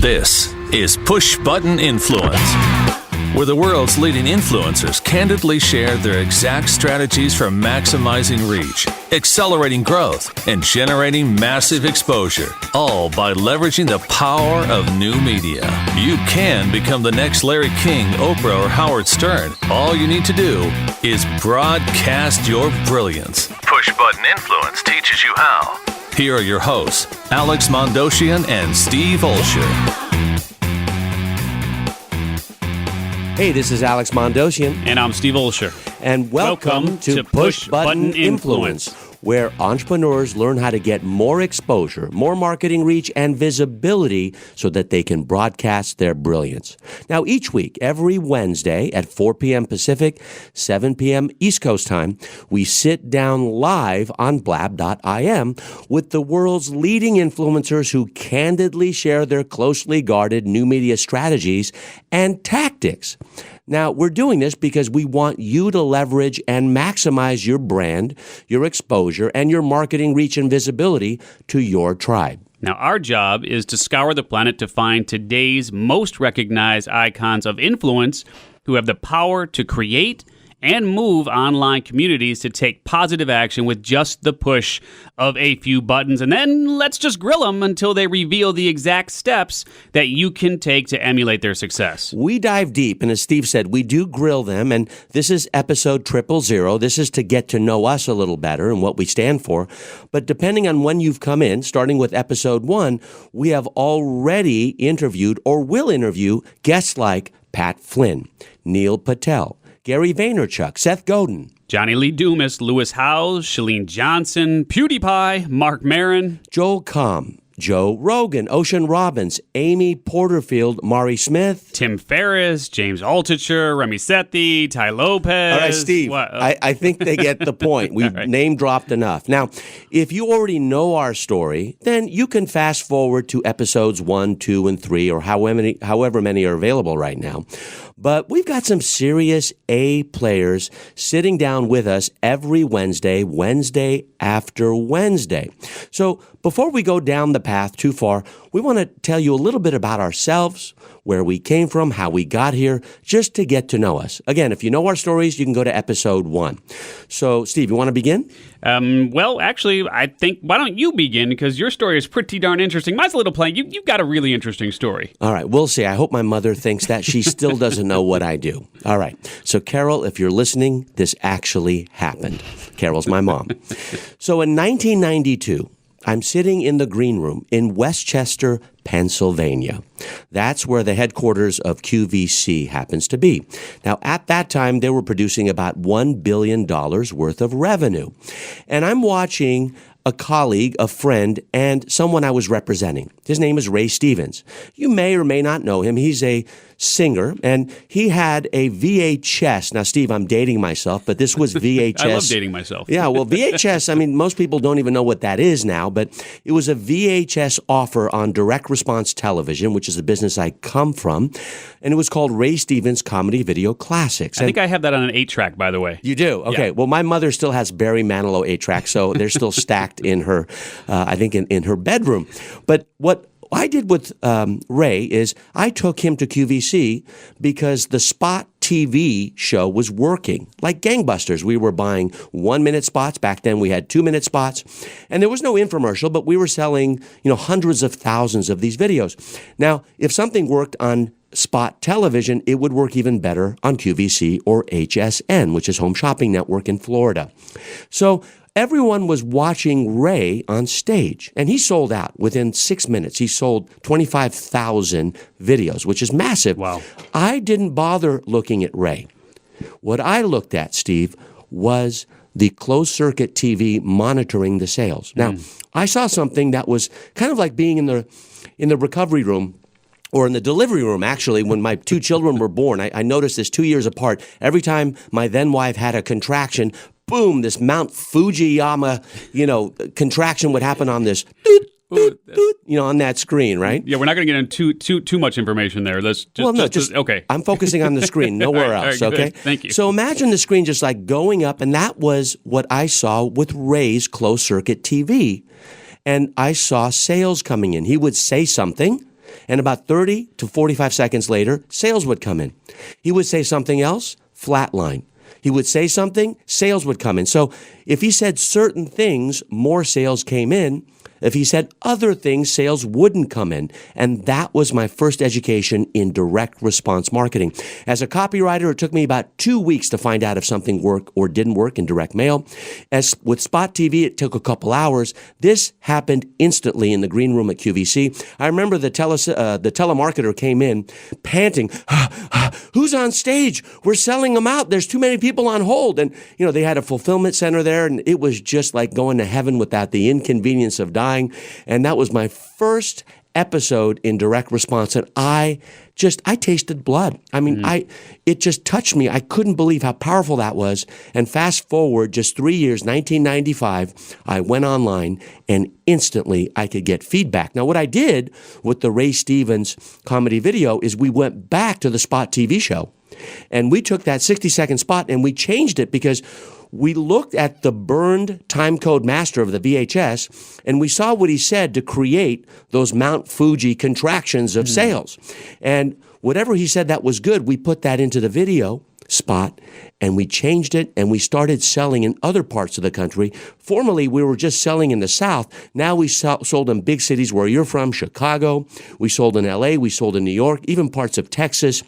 This is Push Button Influence, where the world's leading influencers candidly share their exact strategies for maximizing reach, accelerating growth, and generating massive exposure, all by leveraging the power of new media. You can become the next Larry King, Oprah, or Howard Stern. All you need to do is broadcast your brilliance. Push Button Influence teaches you how. Here are your hosts, Alex Mandossian and Steve Olsher. Hey, this is Alex Mandossian. And I'm Steve Olsher. And welcome to Push Button Influence, where entrepreneurs learn how to get more exposure, more marketing reach, and visibility so that they can broadcast their brilliance. Now, each week, every Wednesday at 4 p.m. Pacific, 7 p.m. East Coast time, we sit down live on blab.im with the world's leading influencers who candidly share their closely guarded new media strategies and tactics. Now, we're doing this because we want you to leverage and maximize your brand, your exposure, and your marketing reach and visibility to your tribe. Now, our job is to scour the planet to find today's most recognized icons of influence who have the power to create and move online communities to take positive action with just the push of a few buttons. And then let's just grill them until they reveal the exact steps that you can take to emulate their success. We dive deep, and as Steve said, we do grill them, and this is episode 000. This is to get to know us a little better and what we stand for. But depending on when you've come in, starting with episode 1, we have already interviewed or will interview guests like Pat Flynn, Neil Patel, Gary Vaynerchuk, Seth Godin, Johnny Lee Dumas, Lewis Howes, Chalene Johnson, PewDiePie, Marc Maron, Joel Comm, Joe Rogan, Ocean Robbins, Amy Porterfield, Mari Smith, Tim Ferris, James Altucher, Remi Sethi, Tai Lopez. All right, Steve, I think they get the point. We've name-dropped enough. Now, if you already know our story, then you can fast forward to episodes 1, 2, and 3, or however many are available right now. But we've got some serious A players sitting down with us every Wednesday after Wednesday. So before we go down the path too far, we want to tell you a little bit about ourselves, where we came from, how we got here, just to get to know us. Again, if you know our stories, you can go to episode 1. So, Steve, you want to begin? Well, actually, I think, why don't you begin? Because your story is pretty darn interesting. Mine's a little plain. You've got a really interesting story. All right, we'll see. I hope my mother thinks that. She still doesn't know what I do. All right. So, Carol, if you're listening, this actually happened. Carol's my mom. So, in 1992, I'm sitting in the green room in Westchester, Pennsylvania. That's where the headquarters of QVC happens to be. Now, at that time, they were producing about $1 billion worth of revenue. And I'm watching a colleague, a friend, and someone I was representing. His name is Ray Stevens. You may or may not know him. He's a singer, and he had a VHS. Now, Steve, I'm dating myself, but this was VHS. I love dating myself. Yeah, well, VHS, I mean, most people don't even know what that is now, but it was a VHS offer on direct response television, which is the business I come from, and it was called Ray Stevens Comedy Video Classics. I think I have that on an 8-track, by the way. You do? Okay. Yeah. Well, my mother still has Barry Manilow 8-tracks, so they're still stacked in her, I think, in her bedroom. But what I did with Ray is I took him to QVC because the spot TV show was working like gangbusters. We were buying 1-minute spots. Back then we had 2-minute spots, and there was no infomercial, but we were selling, hundreds of thousands of these videos. Now, if something worked on spot television, it would work even better on QVC or HSN, which is Home Shopping Network in Florida. So everyone was watching Ray on stage, and he sold out within 6 minutes. He sold 25,000 videos, which is massive. Wow. I didn't bother looking at Ray. What I looked at, Steve, was the closed-circuit TV monitoring the sales. Now, I saw something that was kind of like being in the recovery room, or in the delivery room, actually, when my 2 children were born. I noticed this 2 years apart. Every time my then wife had a contraction, boom, this Mount Fujiyama, contraction would happen on this, on that screen, right? Yeah, we're not going to get into too much information there. Let's just okay. I'm focusing on the screen, nowhere else, right, okay? Thank you. So imagine the screen just like going up, and that was what I saw with Ray's closed-circuit TV. And I saw sales coming in. He would say something, And about 30 to 45 seconds later, sales would come in. He would say something else, flatline. He would say something, sales would come in. So if he said certain things, more sales came in. If he said other things, sales wouldn't come in. And that was my first education in direct response marketing. As a copywriter, it took me about 2 weeks to find out if something worked or didn't work in direct mail. As with Spot TV, it took a couple hours. This happened instantly in the green room at QVC. I remember the telemarketer came in panting, "Who's on stage? We're selling them out. There's too many people on hold." And, they had a fulfillment center there, and it was just like going to heaven without the inconvenience of dying. And that was my first episode in direct response, and I tasted blood. I mean, it just touched me. I couldn't believe how powerful that was. And fast forward just 3 years, 1995, I went online, and instantly I could get feedback. Now, what I did with the Ray Stevens comedy video is we went back to the Spot TV show, and we took that 60-second spot and we changed it because we looked at the burned time code master of the VHS, and we saw what he said to create those Mount Fuji contractions of sales. And whatever he said that was good, we put that into the video spot, and we changed it, and we started selling in other parts of the country. Formerly, we were just selling in the South. Now we sold in big cities where you're from, Chicago. We sold in LA. We sold in New York, even parts of Texas,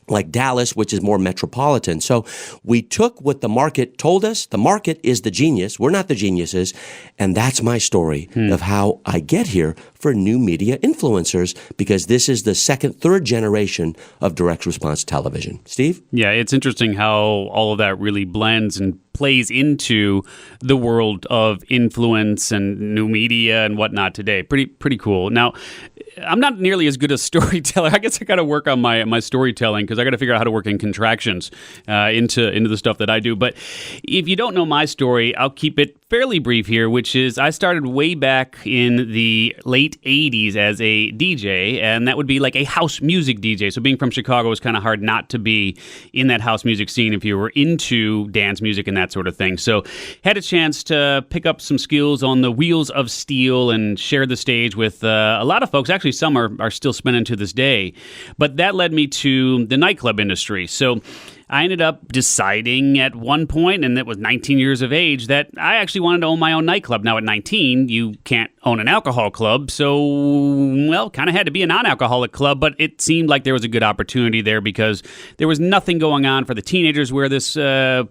like Dallas, which is more metropolitan. So we took what the market told us. The market is the genius. We're not the geniuses. And that's my story of how I get here for new media influencers, because this is the second, third generation of direct response television. Steve? Yeah, it's interesting how all of that really blends and plays into the world of influence and new media and whatnot today. Pretty cool. Now, I'm not nearly as good a storyteller. I guess I got to work on my storytelling, because I got to figure out how to work in contractions into the stuff that I do. But if you don't know my story, I'll keep it fairly brief here, which is I started way back in the late 80s as a DJ, and that would be like a house music DJ. So being from Chicago, it was kind of hard not to be in that house music scene if you were into dance music and that sort of thing. So had a chance to pick up some skills on the wheels of steel and share the stage with a lot of folks. Actually, some are still spinning to this day. But that led me to the nightclub industry. So I ended up deciding at one point, and it was 19 years of age, that I actually wanted to own my own nightclub. Now, at 19, you can't own an alcohol club, so, well, kind of had to be a non-alcoholic club, but it seemed like there was a good opportunity there because there was nothing going on for the teenagers where this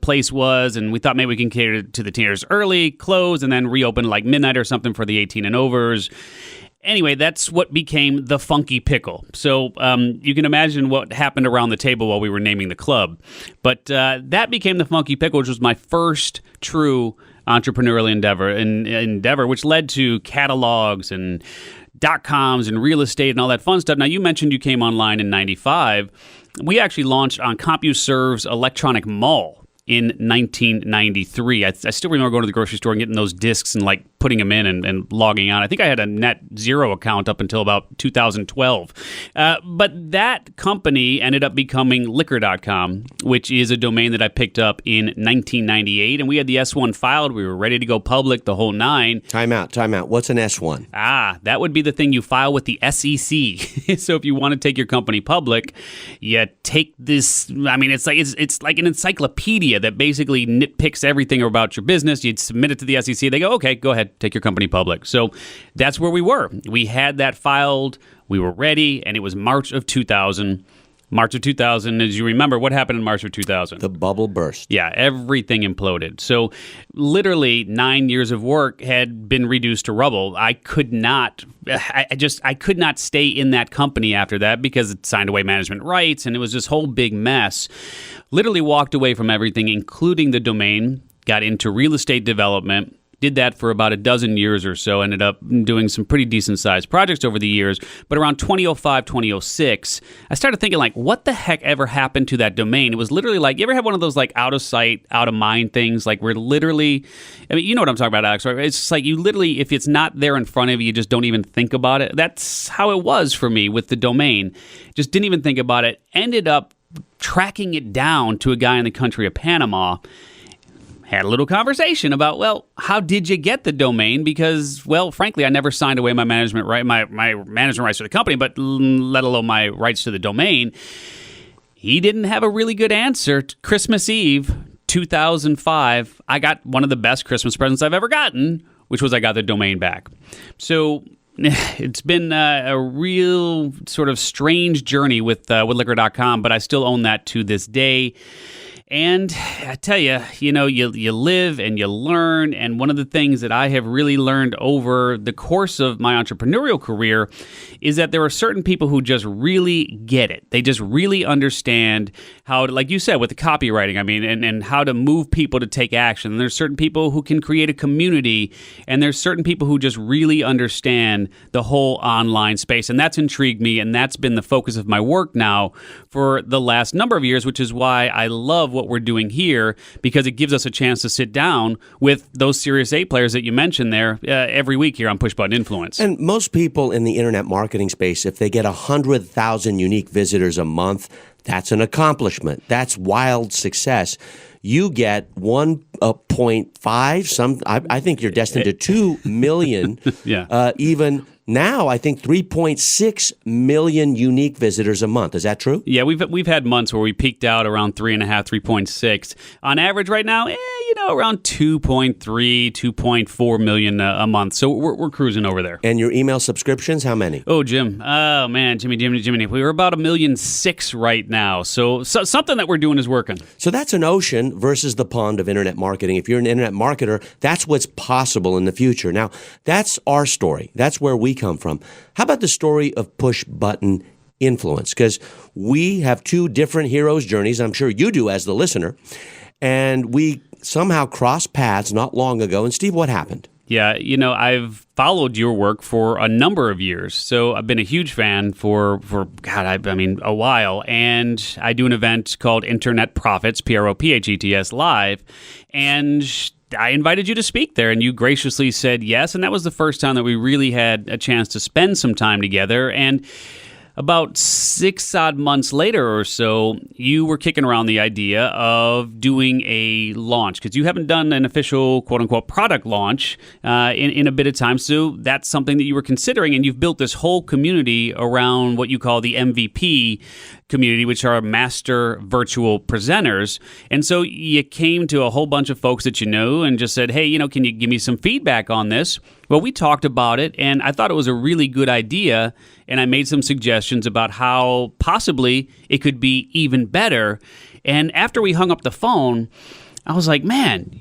place was, and we thought maybe we can cater to the teenagers early, close, and then reopen like midnight or something for the 18 and overs. Anyway, that's what became the Funky Pickle. So you can imagine what happened around the table while we were naming the club. But that became the Funky Pickle, which was my first true entrepreneurial endeavor, which led to catalogs and .coms and real estate and all that fun stuff. Now, you mentioned you came online in 95. We actually launched on CompuServe's electronic mall in 1993. I still remember going to the grocery store and getting those discs and like putting them in and logging on. I think I had a net zero account up until about 2012. But that company ended up becoming liquor.com, which is a domain that I picked up in 1998. And we had the S1 filed. We were ready to go public, the whole nine. Time out. What's an S1? That would be the thing you file with the SEC. So if you want to take your company public, you take this, I mean, it's like an encyclopedia that basically nitpicks everything about your business. You'd submit it to the SEC. They go, okay, go ahead, take your company public. So that's where we were. We had that filed. We were ready, and it was March of 2000. March of 2000, as you remember, what happened in March of 2000? The bubble burst. Yeah, everything imploded. So literally 9 years of work had been reduced to rubble. I could not stay in that company after that because it signed away management rights, and it was this whole big mess. Literally walked away from everything, including the domain, got into real estate development, did that for about a dozen years or so, ended up doing some pretty decent-sized projects over the years. But around 2005, 2006, I started thinking, like, what the heck ever happened to that domain? It was literally like, you ever have one of those, like, out-of-sight, out-of-mind things? Like, where literally, I mean, you know what I'm talking about, Alex, right? It's just like you literally, if it's not there in front of you, you just don't even think about it. That's how it was for me with the domain. Just didn't even think about it. Ended up tracking it down to a guy in the country of Panama. had a little conversation about, well, how did you get the domain? Because, well, frankly, I never signed away my management rights to the company, but let alone my rights to the domain. He didn't have a really good answer. Christmas Eve, 2005, I got one of the best Christmas presents I've ever gotten, which was I got the domain back. So it's been a real sort of strange journey with liquor.com, but I still own that to this day. And I tell you, you live and you learn. And one of the things that I have really learned over the course of my entrepreneurial career is that there are certain people who just really get it. They just really understand how to, like you said, with the copywriting, and how to move people to take action. And there's certain people who can create a community, and there's certain people who just really understand the whole online space. And that's intrigued me, and that's been the focus of my work now for the last number of years, which is why I love what we're doing here, because it gives us a chance to sit down with those Series A players that you mentioned there every week here on Push Button Influence. And most people in the internet marketing space, if they get 100,000 unique visitors a month, that's an accomplishment. That's wild success. You get 1.5, I think you're destined to 2 million, even now, I think 3.6 million unique visitors a month. Is that true? Yeah, we've had months where we peaked out around 3.5, 3.6. On average right now, around 2.3, 2.4 million a month. So we're cruising over there. And your email subscriptions, how many? Oh, Jim. Oh, man. Jimmy. We're about 1.6 million right now. So something that we're doing is working. So that's an ocean versus the pond of internet marketing. If you're an internet marketer, that's what's possible in the future. Now, that's our story. That's where we come from. How about the story of push button influence? Because we have two different heroes' journeys. I'm sure you do as the listener. And we somehow crossed paths not long ago. And Steve, what happened? Yeah, I've followed your work for a number of years. So I've been a huge fan for a while. And I do an event called Internet Profits, PROPHETS Live. And I invited you to speak there, and you graciously said yes. And that was the first time that we really had a chance to spend some time together. And about 6 odd months later or so, you were kicking around the idea of doing a launch, because you haven't done an official quote-unquote product launch in a bit of time. So that's something that you were considering, and you've built this whole community around what you call the MVP community, which are master virtual presenters. And so you came to a whole bunch of folks that you know and just said, hey, can you give me some feedback on this? Well, we talked about it, and I thought it was a really good idea, and I made some suggestions about how possibly it could be even better. And after we hung up the phone, I was like, man,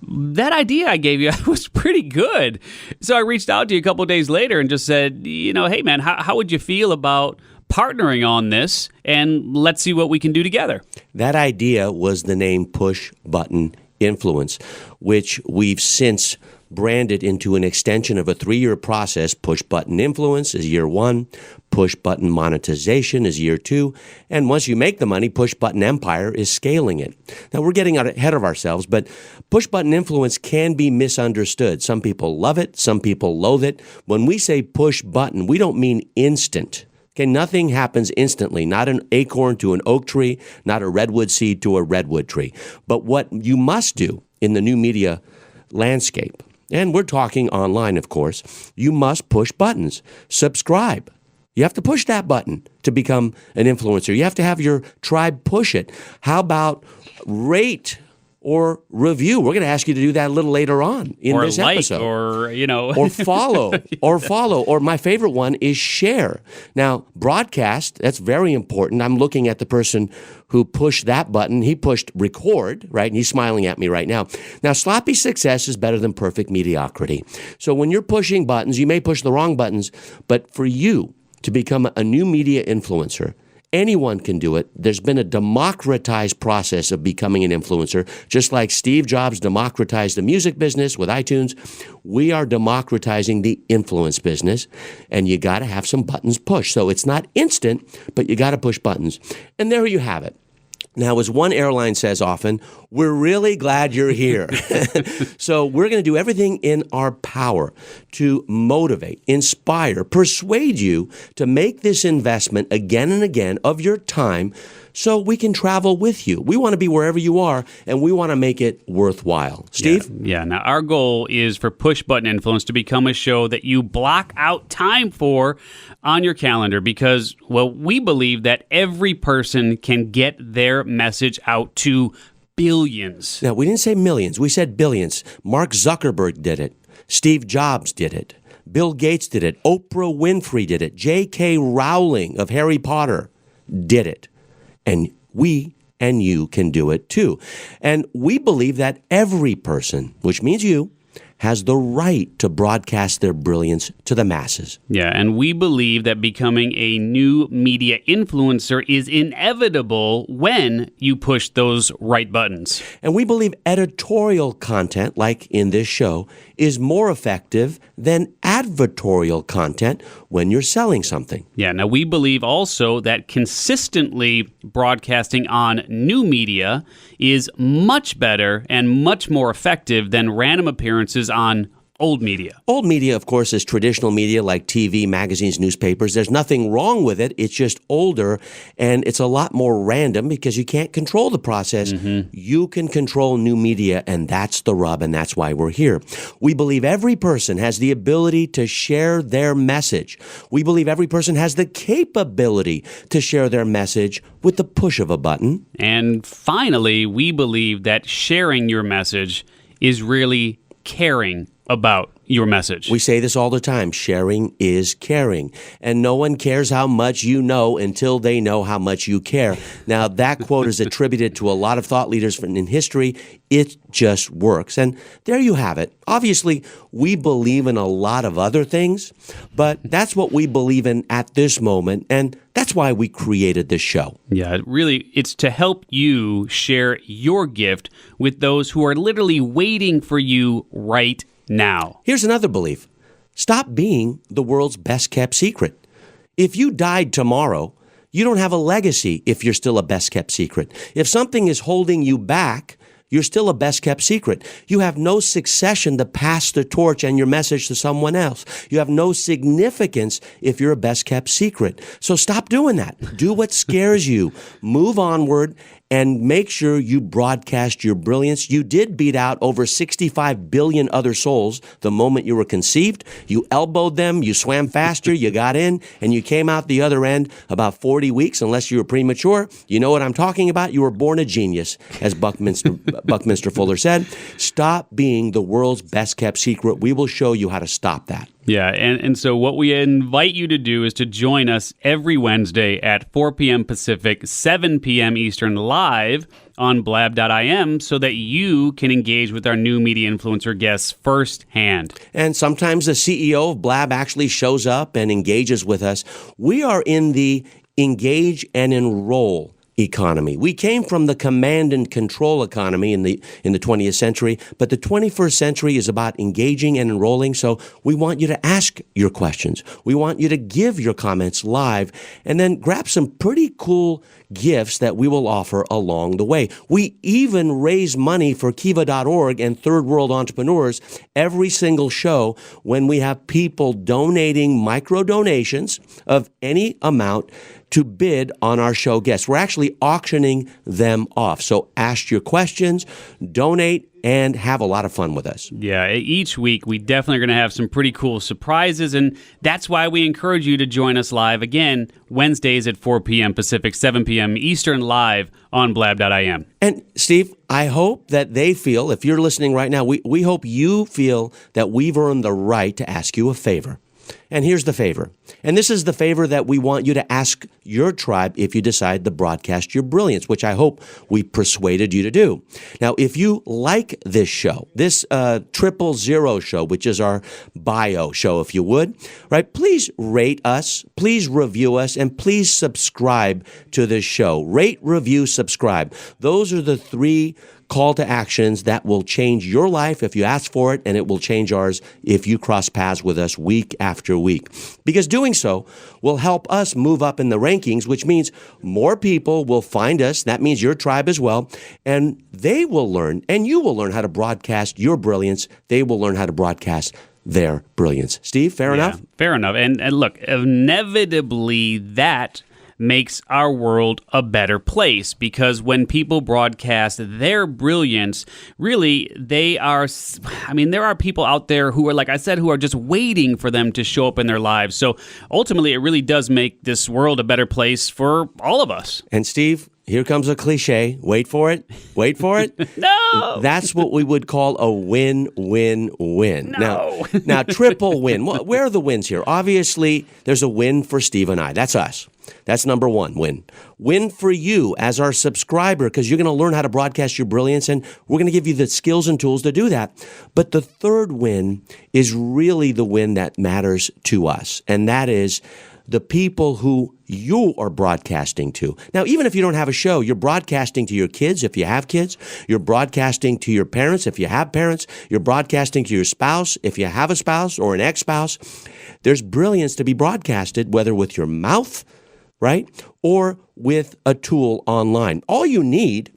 that idea I gave you was pretty good. So I reached out to you a couple of days later and just said, hey, man, how would you feel about partnering on this, and let's see what we can do together. That idea was the name Push Button Influence, which we've since branded into an extension of a 3-year process. Push Button Influence is year 1, Push Button Monetization is year 2, and once you make the money, Push Button Empire is scaling it. Now, we're getting ahead of ourselves, but Push Button Influence can be misunderstood. Some people love it, some people loathe it. When we say push button, we don't mean instant. Okay, nothing happens instantly, not an acorn to an oak tree, not a redwood seed to a redwood tree. But what you must do in the new media landscape, and we're talking online, of course, you must push buttons. Subscribe. You have to push that button to become an influencer. You have to have your tribe push it. How about rate or review? We're going to ask you to do that a little later on in this episode. Or follow, or my favorite one is share. Now, broadcast, that's very important. I'm looking at the person who pushed that button. He pushed record, right? And he's smiling at me right now. Now, sloppy success is better than perfect mediocrity. So when you're pushing buttons, you may push the wrong buttons, but for you to become a new media influencer, anyone can do it. There's been a democratized process of becoming an influencer. Just like Steve Jobs democratized the music business with iTunes, we are democratizing the influence business, and you got to have some buttons pushed. So it's not instant, but you got to push buttons. And there you have it. Now, as one airline says often, we're really glad you're here. So we're going to do everything in our power to motivate, inspire, persuade you to make this investment again and again of your time so we can travel with you. We want to be wherever you are, and we want to make it worthwhile. Steve? Yeah. Now, our goal is for Push Button Influence to become a show that you block out time for on your calendar because, well, we believe that every person can get their message out to billions. Now, we didn't say millions. We said billions. Mark Zuckerberg did it. Steve Jobs did it. Bill Gates did it. Oprah Winfrey did it. J.K. Rowling of Harry Potter did it. And we and you can do it too. And we believe that every person, which means you, has the right to broadcast their brilliance to the masses. Yeah, and we believe that becoming a new media influencer is inevitable when you push those right buttons. And we believe editorial content, like in this show, is more effective than advertorial content when you're selling something. Yeah, now we believe also that consistently broadcasting on new media is much better and much more effective than random appearances on old media. Old media, of course, is traditional media like TV, magazines, newspapers. There's nothing wrong with it. It's just older, and it's a lot more random because you can't control the process. You can control new media, and that's the rub, and that's why we're here. We believe every person has the ability to share their message. We believe every person has the capability to share their message with the push of a button. And finally, we believe that sharing your message is really caring about your message. We say this all the time. Sharing is caring. And no one cares how much you know until they know how much you care. Now, that quote is attributed to a lot of thought leaders in history. It just works. And there you have it. Obviously, we believe in a lot of other things, but that's what we believe in at this moment. And that's why we created this show. Yeah, really, it's to help you share your gift with those who are literally waiting for you right now. Here's another belief. Stop being the world's best kept secret. If you died tomorrow, you don't have a legacy if you're still a best kept secret. If something is holding you back, you're still a best kept secret. You have no succession to pass the torch and your message to someone else. You have no significance if you're a best kept secret. So stop doing that. Do what scares you. Move onward and make sure you broadcast your brilliance. You did beat out over 65 billion other souls the moment you were conceived. You elbowed them, you swam faster, you got in, and you came out the other end about 40 weeks, unless you were premature. You know what I'm talking about? You were born a genius, as Buckminster Fuller said. Stop being the world's best kept secret. We will show you how to stop that. Yeah, and so what we invite you to do is to join us every Wednesday at 4 p.m. Pacific, 7 p.m. Eastern, live on blab.im so that you can engage with our new media influencer guests firsthand. And sometimes the CEO of Blab actually shows up and engages with us. We are in the engage and enroll economy. We came from the command and control economy in the 20th century, but the 21st century is about engaging and enrolling. So we want you to ask your questions. We want you to give your comments live and then grab some pretty cool gifts that we will offer along the way. We even raise money for Kiva.org and third world entrepreneurs every single show when we have people donating micro donations of any amount to bid on our show guests. We're actually auctioning them off. So ask your questions, donate, and have a lot of fun with us. Yeah, each week we definitely are going to have some pretty cool surprises, and that's why we encourage you to join us live again Wednesdays at 4 p.m. Pacific, 7 p.m. Eastern, live on blab.im. And Steve, I hope that they feel, if you're listening right now, we hope you feel that we've earned the right to ask you a favor. And here's the favor. And this is the favor that we want you to ask your tribe if you decide to broadcast your brilliance, which I hope we persuaded you to do. Now, if you like this show, this 000 show, which is our bio show, if you would, right, please rate us, please review us, and please subscribe to this show. Rate, review, subscribe. Those are the three call to actions that will change your life if you ask for it, and it will change ours if you cross paths with us week after week. Because doing so will help us move up in the rankings, which means more people will find us. That means your tribe as well. And they will learn, and you will learn how to broadcast your brilliance. They will learn how to broadcast their brilliance. Steve, fair enough? Fair enough. And look, inevitably that makes our world a better place, because when people broadcast their brilliance, really there are people out there who are, like I said, who are just waiting for them to show up in their lives. So ultimately, it really does make this world a better place for all of us. And Steve, here comes a cliche. Wait for it. Wait for it. No! That's what we would call a win-win-win. No. Now, triple win. Where are the wins here? Obviously, there's a win for Steve and I. That's us. That's number one, win. Win for you as our subscriber, because you're going to learn how to broadcast your brilliance, and we're going to give you the skills and tools to do that. But the third win is really the win that matters to us, and that is the people who you are broadcasting to. Now, even if you don't have a show, you're broadcasting to your kids if you have kids. You're broadcasting to your parents if you have parents. You're broadcasting to your spouse if you have a spouse or an ex-spouse. There's brilliance to be broadcasted, whether with your mouth, right, or with a tool online. All you need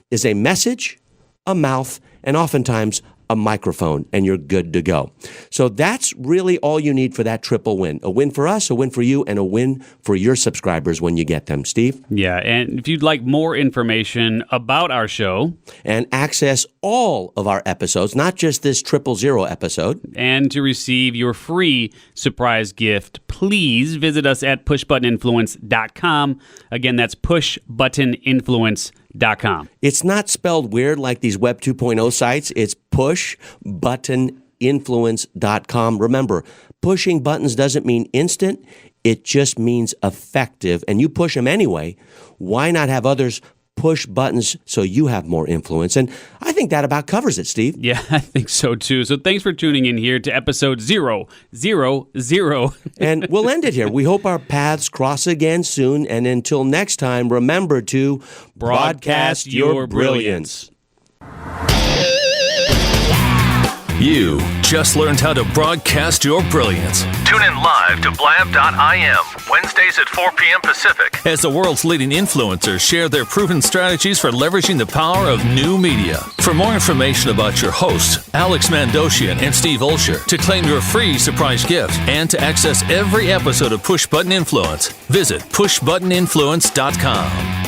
is a message, a mouth, and oftentimes a microphone, and you're good to go. So that's really all you need for that triple win. A win for us, a win for you, and a win for your subscribers when you get them. Steve? Yeah, and if you'd like more information about our show and access all of our episodes, not just this 000 episode, and to receive your free surprise gift, please visit us at pushbuttoninfluence.com. Again, that's pushbuttoninfluence.com. It's not spelled weird like these Web 2.0 sites. It's pushbuttoninfluence.com. Remember, pushing buttons doesn't mean instant. It just means effective. And you push them anyway. Why not have others push buttons so you have more influence? And I think that about covers it, Steve. Yeah, I think so too. So thanks for tuning in here to episode 000. And we'll end it here. We hope our paths cross again soon. And until next time, remember to broadcast your brilliance. You just learned how to broadcast your brilliance. Tune in live to blab.im, Wednesdays at 4 p.m. Pacific, as the world's leading influencers share their proven strategies for leveraging the power of new media. For more information about your hosts, Alex Mandossian and Steve Olsher, to claim your free surprise gift and to access every episode of Push Button Influence, visit pushbuttoninfluence.com.